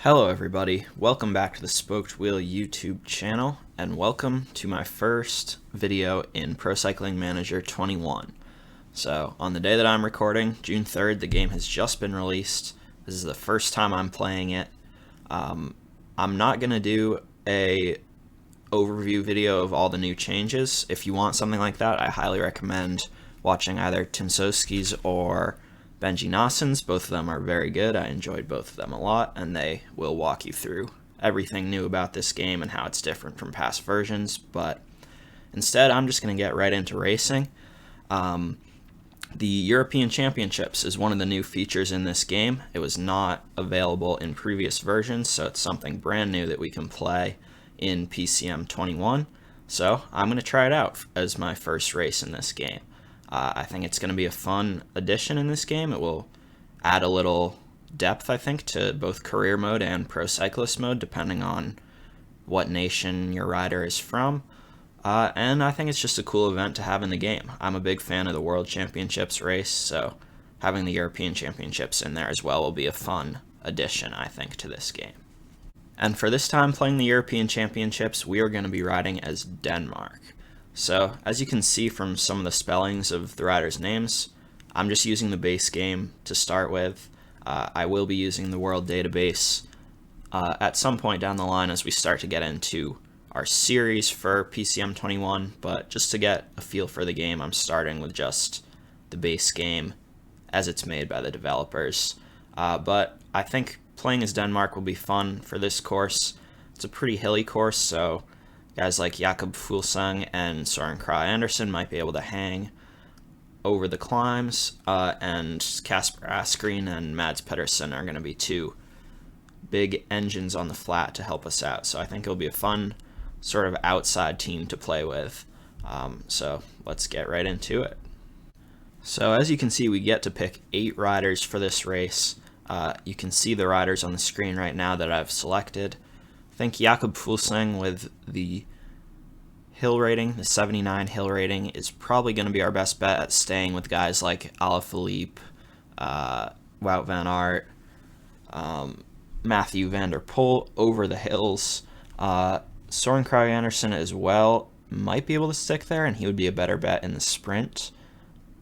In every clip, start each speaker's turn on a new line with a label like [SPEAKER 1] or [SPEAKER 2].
[SPEAKER 1] Hello everybody, welcome back to the Spoked Wheel YouTube channel, and welcome to my first video in Pro Cycling Manager 21. So, on the day that I'm recording, June 3rd, the game has just been released. This is the first time I'm playing it. I'm not going to do a overview video of all the new changes. If you want something like that, I highly recommend watching either Tim Soski's or Benji Nassen's. Both of them are very good. I enjoyed both of them a lot, and they will walk you through everything new about this game and how it's different from past versions. But instead, I'm just going to get right into racing. The European Championships is one of the new features in this game. It was not available in previous versions, so it's something brand new that we can play in PCM 21. So I'm going to try it out as my first race in this game. I think it's going to be a fun addition in this game. It will add a little depth, I think, to both career mode and pro cyclist mode, depending on what nation your rider is from. And I think it's just a cool event to have in the game. I'm a big fan of the World Championships race, so having the European Championships in there as well will be a fun addition, I think, to this game. And for this time playing the European Championships, we are going to be riding as Denmark. So, as you can see from some of the spellings of the riders' names, I'm just using the base game to start with. I will be using the world database at some point down the line as we start to get into our series for PCM 21, but just to get a feel for the game, I'm starting with just the base game as it's made by the developers. But I think playing as Denmark will be fun for this course. It's a pretty hilly course, so guys like Jakob Fuglsang and Søren Kragh Andersen might be able to hang over the climbs, and Kasper Asgreen and Mads Pedersen are going to be two big engines on the flat to help us out. So I think it'll be a fun sort of outside team to play with. So let's get right into it. So as you can see, we get to pick 8 riders for this race. You can see the riders on the screen right now that I've selected. I think Jakob Fuglsang with the hill rating, the 79 hill rating, is probably going to be our best bet at staying with guys like Alaphilippe, Wout van Aert, Mathieu van der Poel over the hills. Søren Kragh Andersen as well might be able to stick there, and he would be a better bet in the sprint.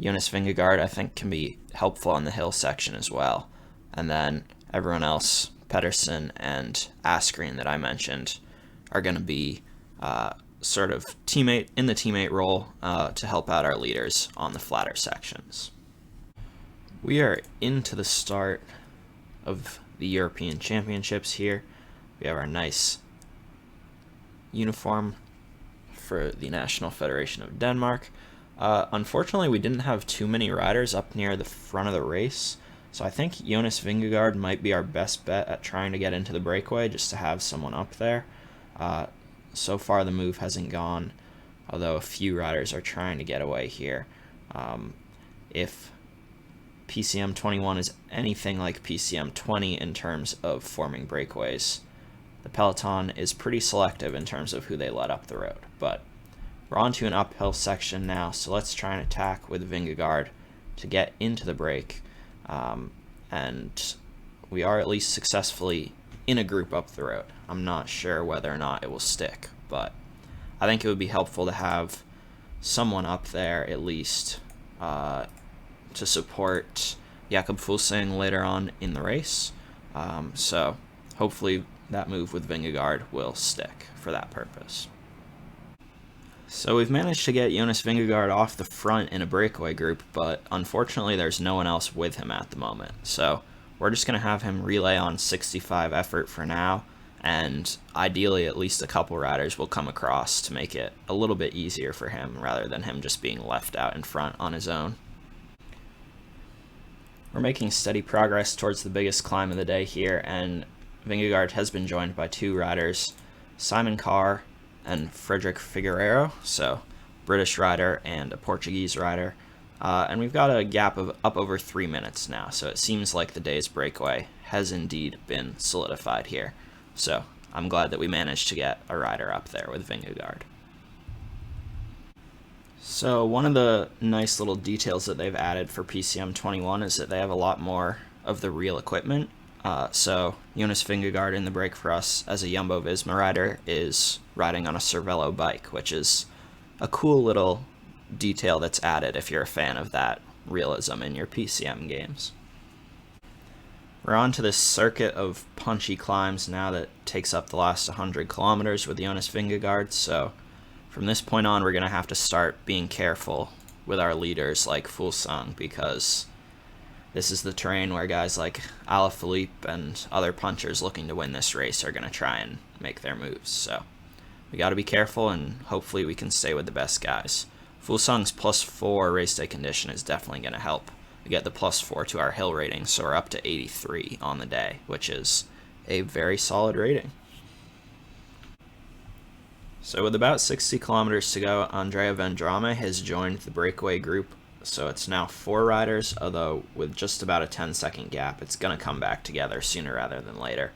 [SPEAKER 1] Jonas Vingegaard, I think, can be helpful on the hill section as well. And then everyone else, Pedersen and Asgreen that I mentioned, are going to be sort of in the teammate role to help out our leaders on the flatter sections. We are into the start of the European Championships here. We have our nice uniform for the National Federation of Denmark. Unfortunately, we didn't have too many riders up near the front of the race, so I think Jonas Vingegaard might be our best bet at trying to get into the breakaway, just to have someone up there. So far the move hasn't gone, although a few riders are trying to get away here. If PCM 21 is anything like PCM 20 in terms of forming breakaways, the peloton is pretty selective in terms of who they let up the road. But we're on to an uphill section now, so let's try and attack with Vingegaard to get into the break. And we are at least successfully in a group up the road. I'm not sure whether or not it will stick, but I think it would be helpful to have someone up there at least to support Jakob Fuglsang later on in the race. So hopefully that move with Vingegaard will stick for that purpose. So we've managed to get Jonas Vingegaard off the front in a breakaway group, but unfortunately there's no one else with him at the moment. So we're just going to have him relay on 65 effort for now, and ideally at least a couple riders will come across to make it a little bit easier for him rather than him just being left out in front on his own. We're making steady progress towards the biggest climb of the day here, and Vingegaard has been joined by 2 riders, Simon Carr and Frederic Figueiredo, so British rider and a Portuguese rider. And we've got a gap of up over 3 minutes now, so it seems like the day's breakaway has indeed been solidified here. So I'm glad that we managed to get a rider up there with Vingegaard. So one of the nice little details that they've added for PCM 21 is that they have a lot more of the real equipment. So Jonas Vingegaard in the break for us as a Jumbo Visma rider is riding on a Cervelo bike, which is a cool little detail that's added if you're a fan of that realism in your PCM games. We're on to this circuit of punchy climbs now that takes up the last 100 kilometers with Jonas Vingegaard, so from this point on we're going to have to start being careful with our leaders like Fuglsang, because this is the terrain where guys like Alaphilippe and other punchers looking to win this race are going to try and make their moves. So we got to be careful, and hopefully we can stay with the best guys. Fuglsang's +4 race day condition is definitely going to help. We get the +4 to our hill rating, so we're up to 83 on the day, which is a very solid rating. So with about 60 kilometers to go, Andrea Vendrame has joined the breakaway group. So it's now 4 riders, although with just about a 10-second gap, it's going to come back together sooner rather than later.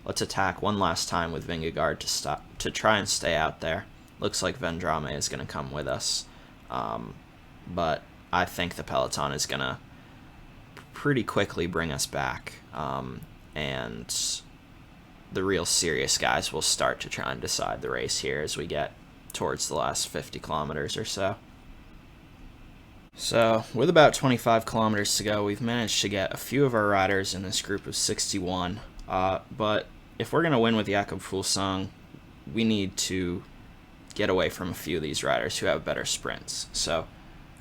[SPEAKER 1] Let's attack one last time with Vingegaard to try and stay out there. Looks like Vendrame is going to come with us, but I think the peloton is going to pretty quickly bring us back, and the real serious guys will start to try and decide the race here as we get towards the last 50 kilometers or so. So, with about 25 kilometers to go, we've managed to get a few of our riders in this group of 61, but if we're going to win with Jakob Fuglsang, we need to get away from a few of these riders who have better sprints. So,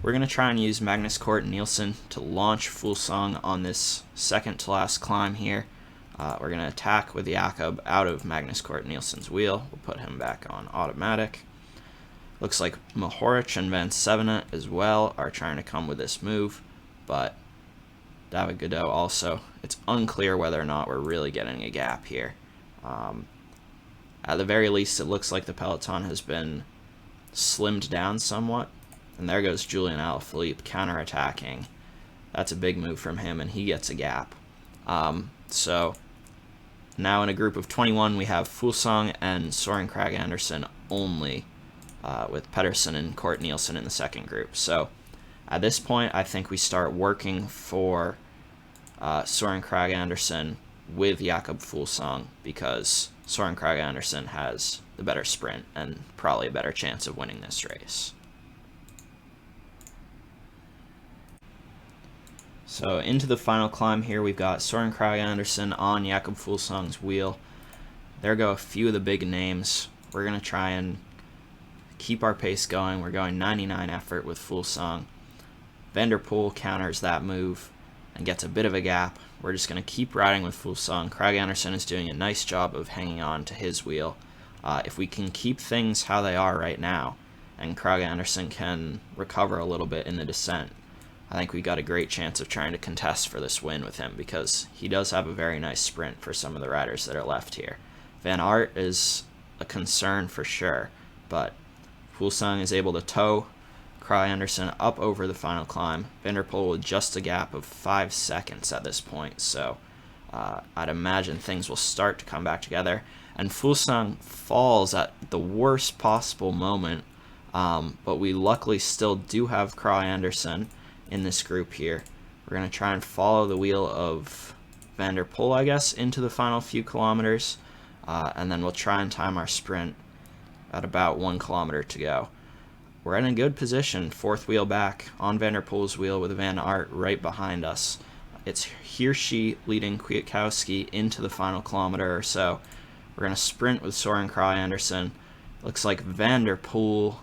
[SPEAKER 1] we're going to try and use Magnus Cort Nielsen to launch Fuglsang on this second to last climb here. We're going to attack with Jakob out of Magnus Cort Nielsen's wheel. We'll put him back on automatic. Looks like Mohoric and Van Sevenant as well are trying to come with this move, but David Godot also. It's unclear whether or not we're really getting a gap here. At the very least, it looks like the peloton has been slimmed down somewhat, and there goes Julian Alaphilippe counterattacking. That's a big move from him, and he gets a gap. So now in a group of 21, we have Fuglsang and Soren Kragh Andersen only, with Pedersen and Cort Nielsen in the second group. So at this point, I think we start working for Soren Kragh Andersen with Jakob Fuglsang, because Soren Kragh Andersen has the better sprint and probably a better chance of winning this race. So into the final climb here, we've got Soren Kragh Andersen on Jakob Fuglsang's wheel. There go a few of the big names. We're going to try and keep our pace going. We're going 99 effort with Fuglsang. Van der Poel counters that move and gets a bit of a gap. We're just going to keep riding with Fuglsang. Kragh Andersen is doing a nice job of hanging on to his wheel. If we can keep things how they are right now, and Kragh Andersen can recover a little bit in the descent, I think we got a great chance of trying to contest for this win with him, because he does have a very nice sprint for some of the riders that are left here. Van Aert is a concern for sure, but Fuglsang is able to tow Kragh Andersen up over the final climb. Van der Poel with just a gap of 5 seconds at this point, so I'd imagine things will start to come back together. And Fuglsang falls at the worst possible moment, but we luckily still do have Kragh Andersen in this group here. We're going to try and follow the wheel of Van der Poel, I guess, into the final few kilometers, and then we'll try and time our sprint at about 1 kilometer to go. We're in a good position, fourth wheel back on Van der Poel's wheel with Van Aert right behind us. It's Hirschi leading Kwiatkowski into the final kilometer or so. We're going to sprint with Soren Kragh Andersen. Looks like Van der Poel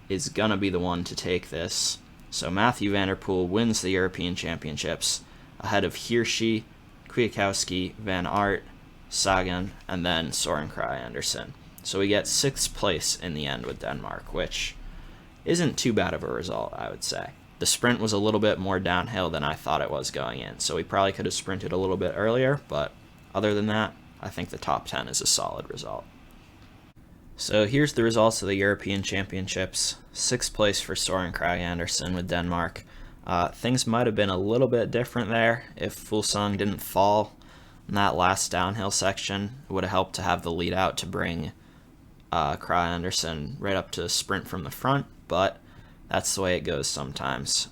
[SPEAKER 1] is going to be the one to take this. So Mathieu Van der Poel wins the European Championships ahead of Hirschi, Kwiatkowski, Van Aert, Sagan, and then Soren Kragh Andersen. So we get 6th place in the end with Denmark, which isn't too bad of a result, I would say. The sprint was a little bit more downhill than I thought it was going in, so we probably could have sprinted a little bit earlier, but other than that, I think the top 10 is a solid result. So here's the results of the European Championships. 6th place for Soren Kragh Andersen with Denmark. Things might have been a little bit different there if Fuglsang didn't fall in that last downhill section. It would have helped to have the lead out to bring Kragh Andersen right up to sprint from the front, but that's the way it goes sometimes.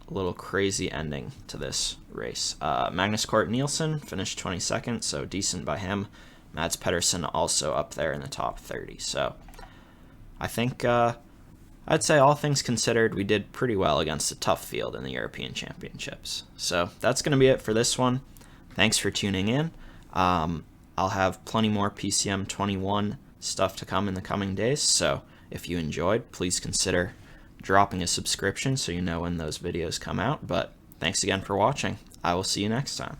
[SPEAKER 1] a little crazy ending to this race. Magnus Cort Nielsen finished 22nd, so decent by him. Mads Pedersen also up there in the top 30. So I think I'd say all things considered, we did pretty well against a tough field in the European Championships. So that's going to be it for this one. Thanks for tuning in. I'll have plenty more PCM 21 stuff to come in the coming days, so if you enjoyed, please consider dropping a subscription so you know when those videos come out. But thanks again for watching. I will see you next time.